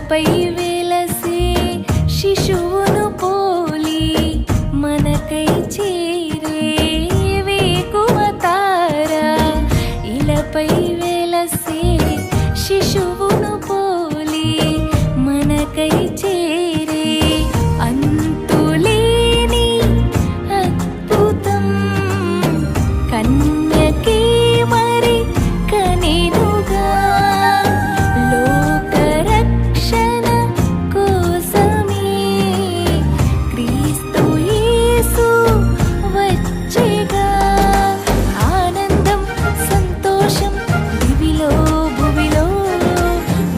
ఇలపై వెలసే శిశువును పోలి మనకై చేరే వేకువ తార. ఇలపై వెలసే శిశువును పోలి మనకై చేరే అంతులేని అద్భుతం కన్యకే మరి కనెనుగా. లోకరక్షణ కోసమే క్రీస్తు యేసు వచ్చెగా. ఆనందం సంతోషం దివిలో భువిలో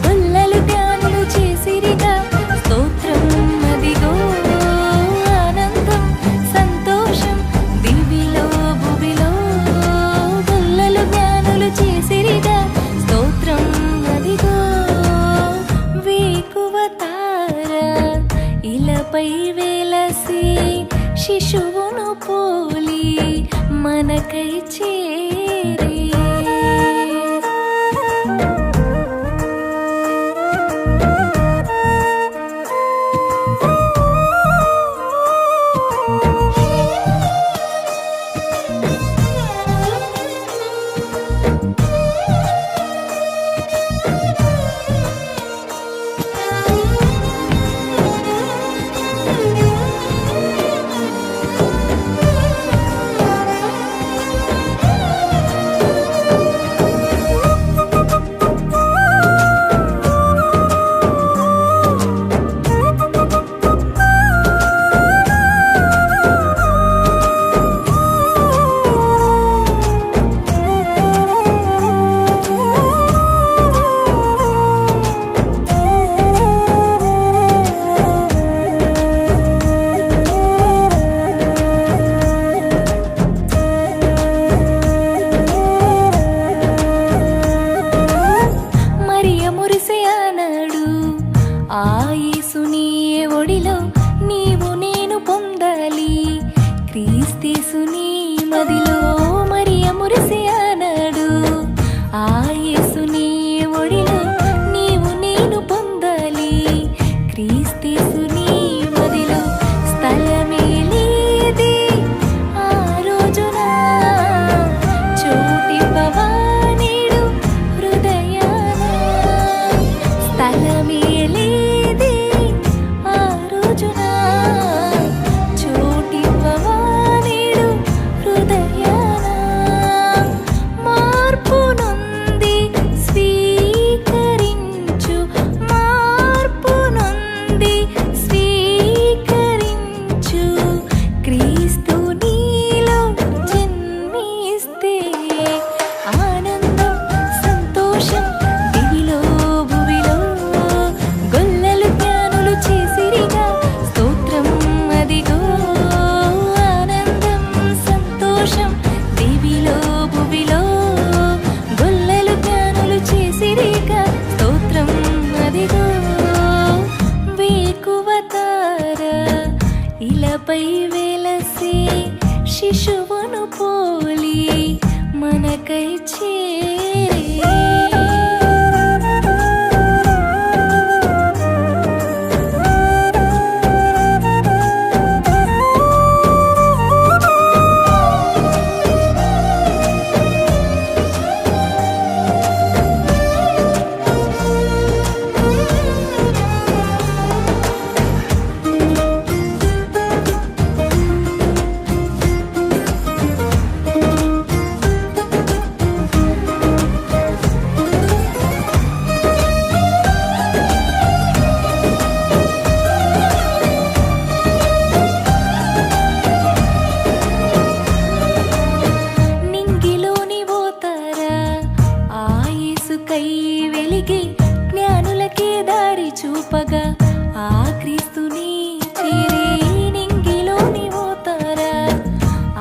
గొల్లలు ధ్యానులు చేసిరిగా స్తోత్రం అదిగో. ఆనందం సంతోషం దివిలో భువిలో గొల్లలు ధ్యానులు చేసిరిగా స్తోత్రం అదిగో. వేకువ తార ఇలపై వెలసే శిశువును పోలి మనకై చేరే. ఆ యేసుని ఒడిలో నీవు నేను పొందాలి. క్రీస్తేసుని మదిలో మరియ మురిసే అన్నాడు. ఆ యేసుని ఒడిలో నీవు నేను పొందాలి. క్రీస్తేసుని మదిలో స్థలమే లేదే ఆ రోజున. చోటివ్వవా నేడు హృదయాన. స్థలమే లేదే ఆ రోజున. చోటివ్వవా నేడు హృదయాన. మార్పు నొంది స్వీకరించు. మార్పు నొంది స్వీకరించు. క్రీస్తు నీలో జన్మిస్తే ఆనందం సంతోషం దివిలో భువిలో గొల్లలు జ్ఞానులు చేసిరిగా స్తోత్రం అదిగో. ఆనందం సంతోషం దివిలో భువిలో గొల్లలు జ్ఞానులు చేసిరిగా స్తోత్రం అదిగో. వేకువ తార ఇలపై వెలసే శిశువును పోలి మనకై చేరే. నింగిలోని ఓతారా ఆ యేసుకై వెలిగి జ్ఞానులకే దారి చూపగా ఆ క్రీస్తుని చేరే. నింగిలోని ఓతారా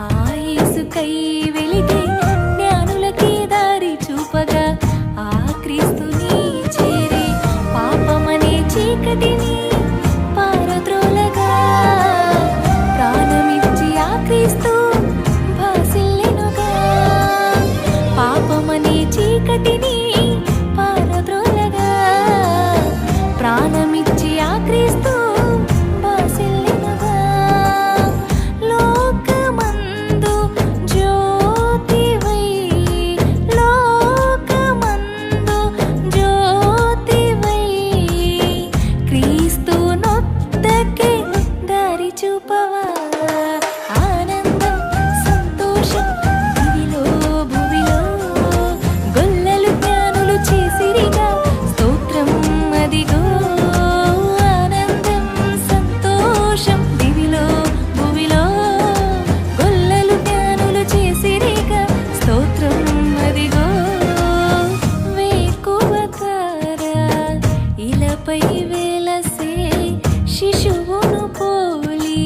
ఆ యేసుకై వెలిగి జ్ఞానులకే దారి చూపగా ఆ క్రీస్తుని చేరే. పాపమనే చీకటిని పారద్రోలగా ప్రాణమిచ్చి ఆ క్రీస్తు భాసిల్లెనుగా. పాపమనే చీకటిని పారద్రోలగా ప్రాణం ఇలపై వెలసే శిశువును పోలి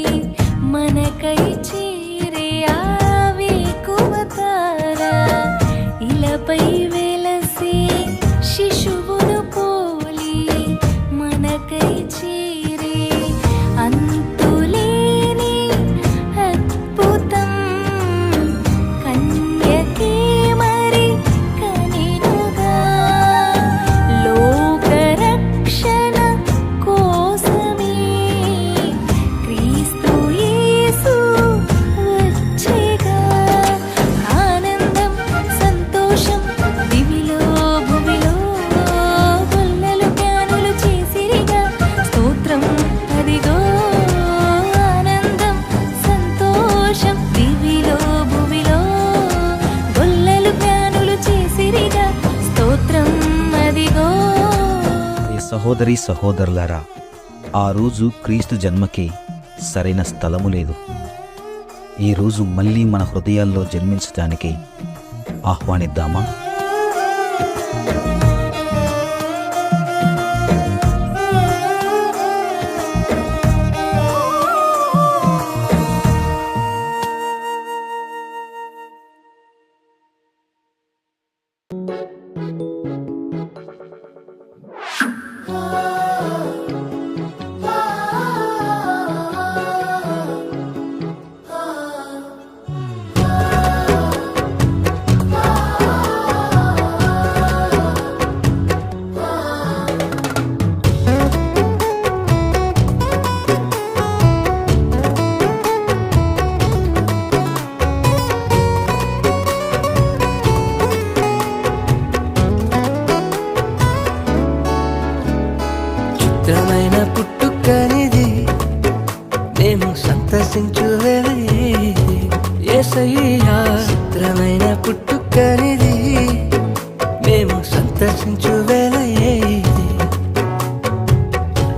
మనకై చేరే ఆవేకువతారా. ఇలపై వెలసే శిశువును పోలి మనకై చేరే అంతులేని అద్భుతం కన్యకే మరి కనినుగా. లోకరక్షణ కోసమే క్రీస్తు యేసు వచ్చెగా. ఆనందం సంతోషం దివిలో భూమిలో గొల్లలు జ్ఞానులు చేసిరిగా స్తోత్రం అదిగో. ఆనందం సంతోషం దివిలో భూమిలో గొల్లలు జ్ఞానులు చేసిరిగా స్తోత్రం అదిగో. ప్రియ సహోదరి సహోదరులారా, ఆ రోజు క్రీస్తు జన్మకి సరైన స్థలము లేదు. ఈ రోజు మళ్ళీ మన హృదయాల్లో జన్మించడానికి ఆహ్వానిద్దామా? చిత్రమైన పుట్టుకనిది మేము సంతసించు వేళ యేసయ్యా. చిత్రమైన పుట్టుకనిది మేము సంతసించు వేళ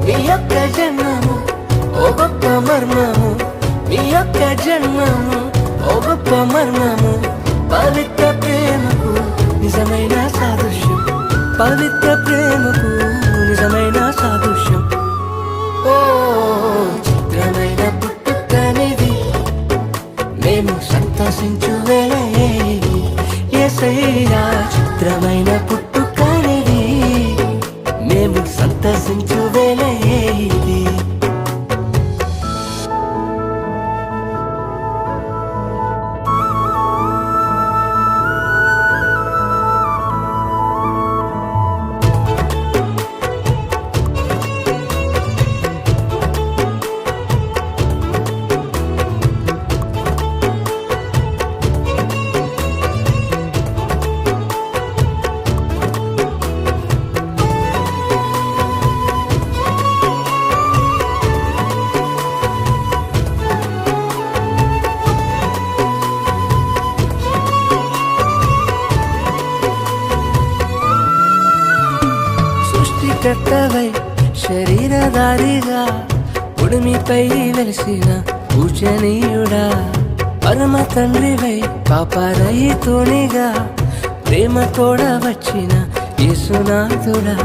మీ యొక్క జన్మము ఓ గొప్ప మర్మము. మీ యొక్క జన్మము ఓ గొప్ప మర్మము. పవిత్ర ప్రేమకు నిజమైన సాదృశ్యం. పవిత్ర ప్రేమకు నిజమైన సాదృశ్యం. ఓ చిత్రమైన పుట్టుకనిది మేము సంతసించు వేళ యేసయ్యా. చిత్రమైన పుట్టుకనిది మేము సంతసించు వేళ సృష్టికర్తవై శరీరధారిగా ఉడిమిపై వెలిసిన పూజనీయుడా. పరమ తండ్రివై పాపరహితునిగా ప్రేమ తోడ వచ్చిన యేసునాథుడా.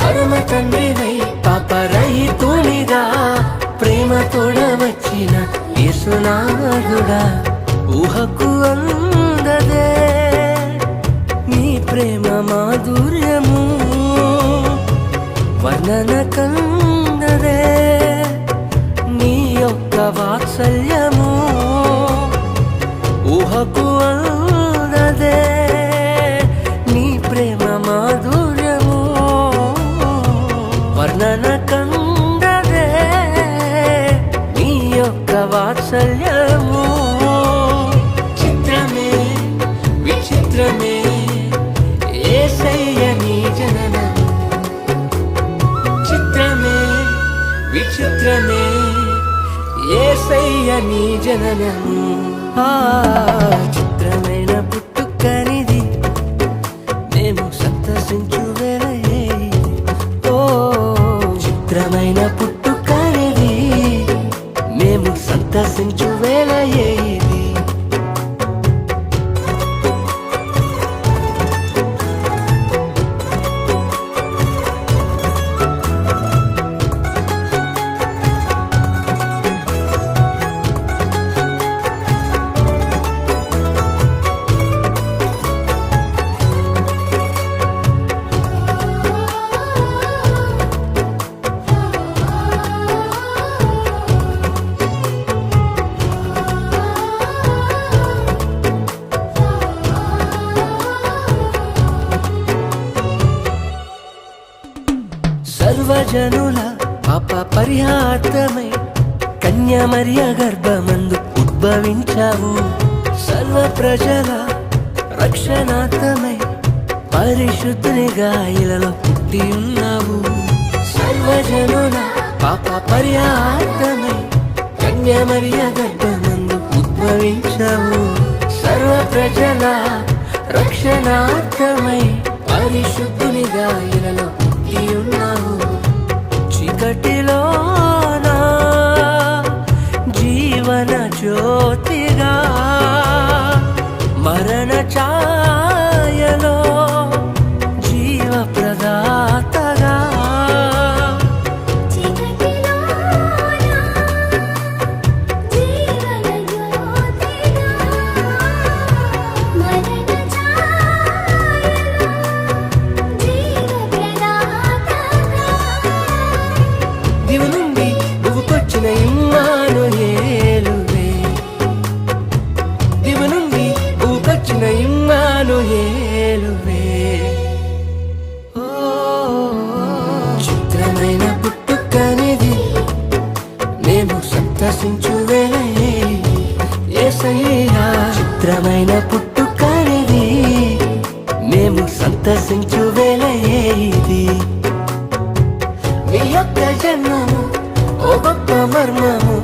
పరమ తండ్రివై పాపరహితునిగా ప్రేమ తోడ వచ్చిన యేసునాథుడా. ఊహకు అందదే నీ ప్రేమ మాధుర్యము. వర్ణన కందదే నీ యొక్క వాత్సల్యము. ఊహకు అందదే నీ ప్రేమ మాధుర్యము. వర్ణన కందదే నీ యొక్క వాత్సల్యము. చిత్రమే విచిత్రమే యేసయ్య నీ జననం. చిత్రమే విచిత్రమే యేసయ్య నీ జననం. ఆ చిత్రమైన పుట్టుకనిది మేము సంతసించు వేళ ఓ చిత్రమైన పుట్టుకనిది మేము సంతసించు వేళ సర్వజనుల పాప పరిహార్థమై కన్య మరియ గర్భమందు ఉద్భవించావు. సర్వ ప్రజల రక్షణార్థమై పరిశుద్ధునిగా ఇలలో పుట్టి ఉన్నావు. సర్వజనుల పాప పరిహార్థమై కన్య మరియ గర్భమందు ఉద్భవించావు. సర్వ ప్రజల రక్షణార్థమై పరిశుద్ధునిగా ఇలలో పుట్టి ఉన్నావు. చీకటిలోనా జీవన జ్యోతిగా మరణ ఛాయలో జీవ ప్రదాతగా దివు నుండి నువ్వుకొచ్చిన ఇమ్మానుయేలువే. దివు నుండి నువ్వుకొచ్చిన ఇమ్మానుయేలువే. ఓ చిత్రమైన పుట్టుకనిది మేము సంతసించు వేళయే యేసయ్యా. చిత్రమైన పుట్టుకనిది మేము సంతసించు వేళయే ఇది. మీ యొక్క జన్మము ఓ గొప్ప మర్మము.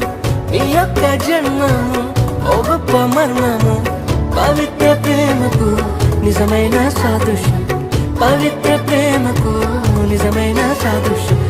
మీ యొక్క జన్మము ఓ గొప్ప మర్మము. పవిత్ర ప్రేమకు నిజమైన సాదృశ్యం. పవిత్ర ప్రేమకు నిజమైన సాదృశ్యం.